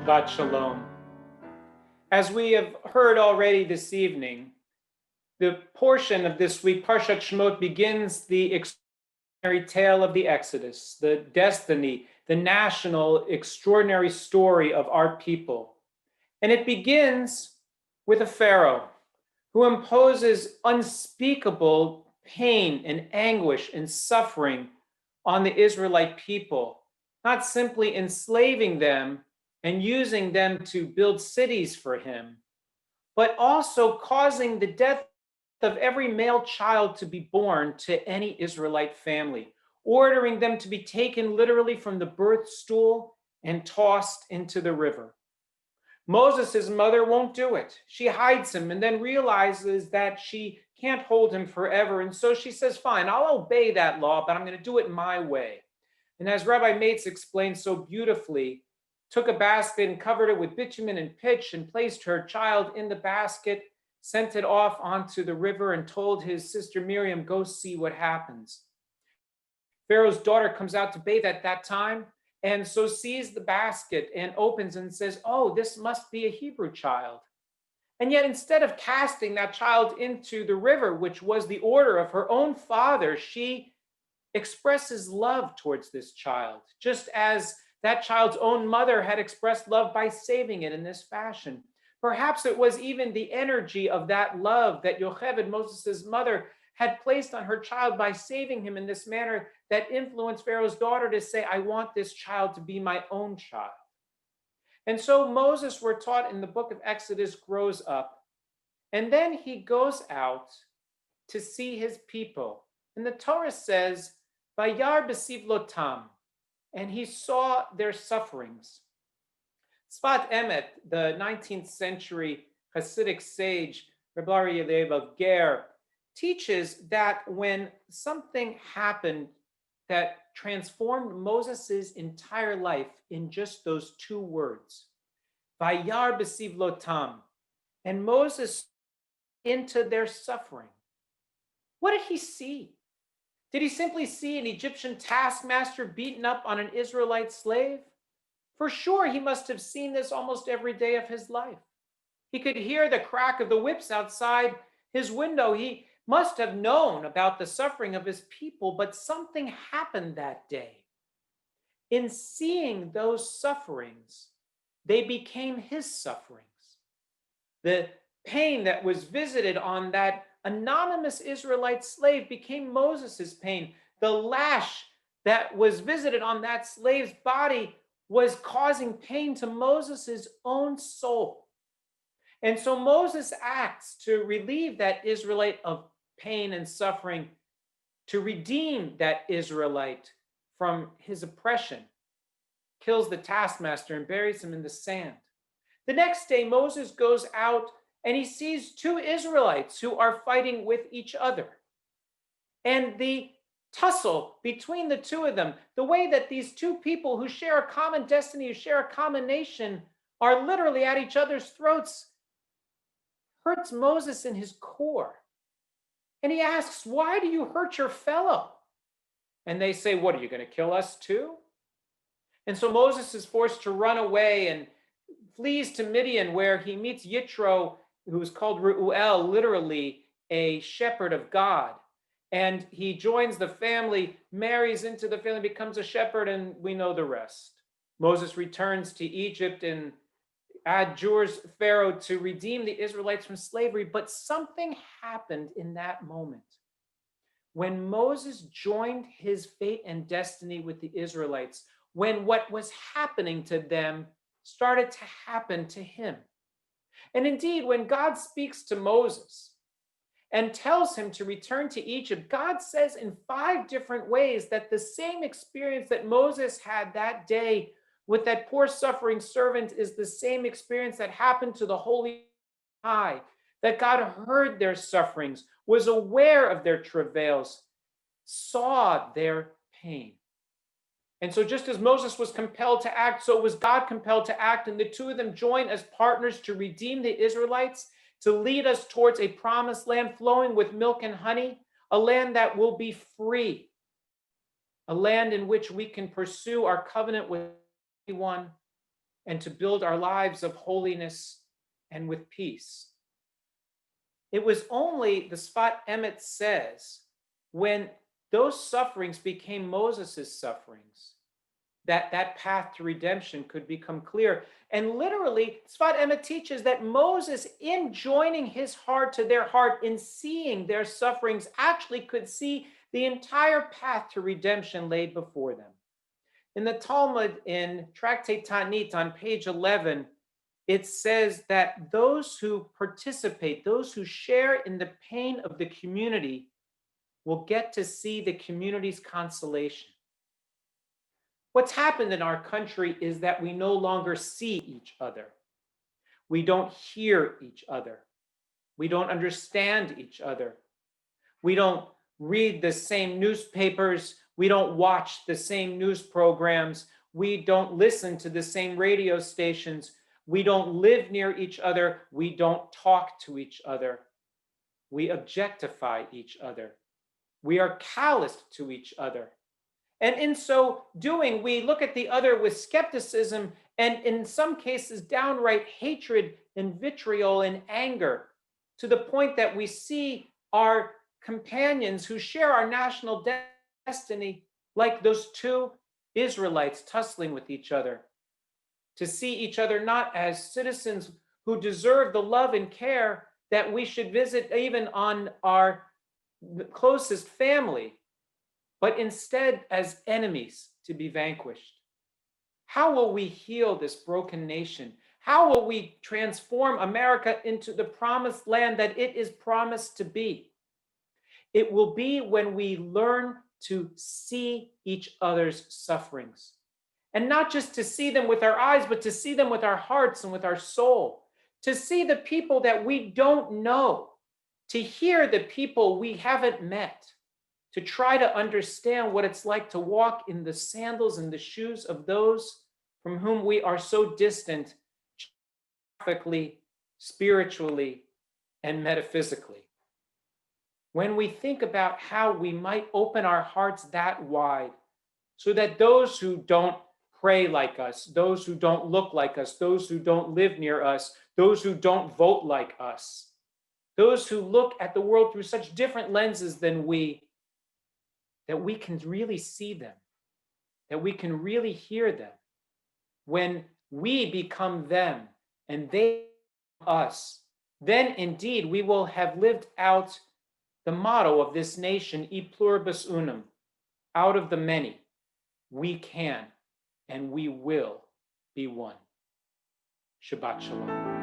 Shabbat Shalom. As we have heard already this evening, the portion of this week, Parshat Shemot, begins the extraordinary tale of the Exodus, the destiny, the national extraordinary story of our people. And it begins with a Pharaoh who imposes unspeakable pain and anguish and suffering on the Israelite people, not simply enslaving them and using them to build cities for him, but also causing the death of every male child to be born to any Israelite family, ordering them to be taken literally from the birth stool and tossed into the river. Moses' mother won't do it. She hides him and then realizes that she can't hold him forever. And so she says, fine, I'll obey that law, but I'm going to do it my way. And as Rabbi Mates explained so beautifully, took a basket and covered it with bitumen and pitch and placed her child in the basket, sent it off onto the river and told his sister Miriam, go see what happens. Pharaoh's daughter comes out to bathe at that time and so sees the basket and opens and says, oh, this must be a Hebrew child. And yet instead of casting that child into the river, which was the order of her own father, she expresses love towards this child, just as that child's own mother had expressed love by saving it in this fashion. Perhaps it was even the energy of that love that Yocheved, Moses' mother, had placed on her child by saving him in this manner that influenced Pharaoh's daughter to say, I want this child to be my own child. And so Moses, we're taught in the book of Exodus, grows up. And then he goes out to see his people. And the Torah says, Vayar b'sivlotam, and he saw their sufferings. Sfat Emet, the 19th century Hasidic sage, Rabbi Aryeh of Ger, teaches that when something happened that transformed Moses' entire life in just those two words, Vayar b'sivlotam, and Moses into their suffering. What did he see? Did he simply see an Egyptian taskmaster beaten up on an Israelite slave? For sure, he must have seen this almost every day of his life. He could hear the crack of the whips outside his window. He must have known about the suffering of his people, but something happened that day. In seeing those sufferings, they became his sufferings. The pain that was visited on that anonymous Israelite slave became Moses' pain. The lash that was visited on that slave's body was causing pain to Moses' own soul. And so Moses acts to relieve that Israelite of pain and suffering, to redeem that Israelite from his oppression, kills the taskmaster and buries him in the sand. The next day, Moses goes out and he sees two Israelites who are fighting with each other. And the tussle between the two of them, the way that these two people who share a common destiny, who share a common nation, are literally at each other's throats, hurts Moses in his core. And he asks, why do you hurt your fellow? And they say, what, are you going to kill us too? And so Moses is forced to run away and flees to Midian, where he meets Yitro, who is called Reuel, literally a shepherd of God. And he joins the family, marries into the family, becomes a shepherd, and we know the rest. Moses returns to Egypt and adjures Pharaoh to redeem the Israelites from slavery. But something happened in that moment. When Moses joined his fate and destiny with the Israelites, when what was happening to them started to happen to him. And indeed, when God speaks to Moses and tells him to return to Egypt, God says in 5 different ways that the same experience that Moses had that day with that poor suffering servant is the same experience that happened to the Holy High, that God heard their sufferings, was aware of their travails, saw their pain. And so just as Moses was compelled to act, so was God compelled to act. And the two of them joined as partners to redeem the Israelites, to lead us towards a promised land flowing with milk and honey, a land that will be free, a land in which we can pursue our covenant with everyone, and to build our lives of holiness and with peace. It was only, the Sfat Emet says, when those sufferings became Moses' sufferings, that path to redemption could become clear. And literally, Sfat Emet teaches that Moses, in joining his heart to their heart, in seeing their sufferings, actually could see the entire path to redemption laid before them. In the Talmud, in Tractate Ta'anit, on page 11, it says that those who participate, those who share in the pain of the community, will get to see the community's consolation. What's happened in our country is that we no longer see each other. We don't hear each other. We don't understand each other. We don't read the same newspapers. We don't watch the same news programs. We don't listen to the same radio stations. We don't live near each other. We don't talk to each other. We objectify each other. We are calloused to each other. And in so doing, we look at the other with skepticism and in some cases downright hatred and vitriol and anger, to the point that we see our companions who share our national destiny like those two Israelites tussling with each other, to see each other not as citizens who deserve the love and care that we should visit even on our closest family, but instead as enemies to be vanquished. How will we heal this broken nation? How will we transform America into the promised land that it is promised to be? It will be when we learn to see each other's sufferings. And not just to see them with our eyes, but to see them with our hearts and with our soul. To see the people that we don't know. To hear the people we haven't met. To try to understand what it's like to walk in the sandals and the shoes of those from whom we are so distant, geographically, spiritually, and metaphysically. When we think about how we might open our hearts that wide, so that those who don't pray like us, those who don't look like us, those who don't live near us, those who don't vote like us, those who look at the world through such different lenses than we, that we can really see them, that we can really hear them. When we become them and they us, then indeed we will have lived out the motto of this nation, E pluribus unum, out of the many, we can and we will be one. Shabbat Shalom.